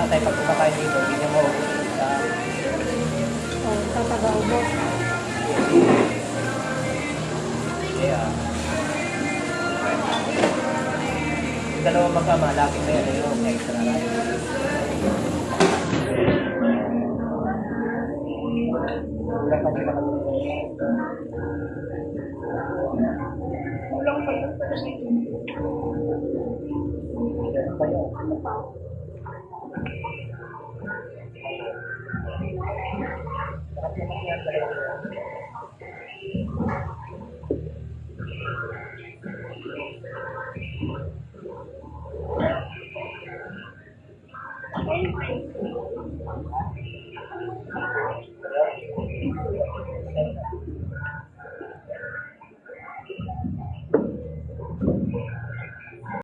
tatay pag kumakain dito, hindi niya mauubos sa... Oh, tatagaubos. Kaya... Yung dalawang magkama, laki na yan, yung extra rice. Wala pa nila kasi. Kulang pa yun. Ano pa yun? Sarap naman yan, dalawang yun.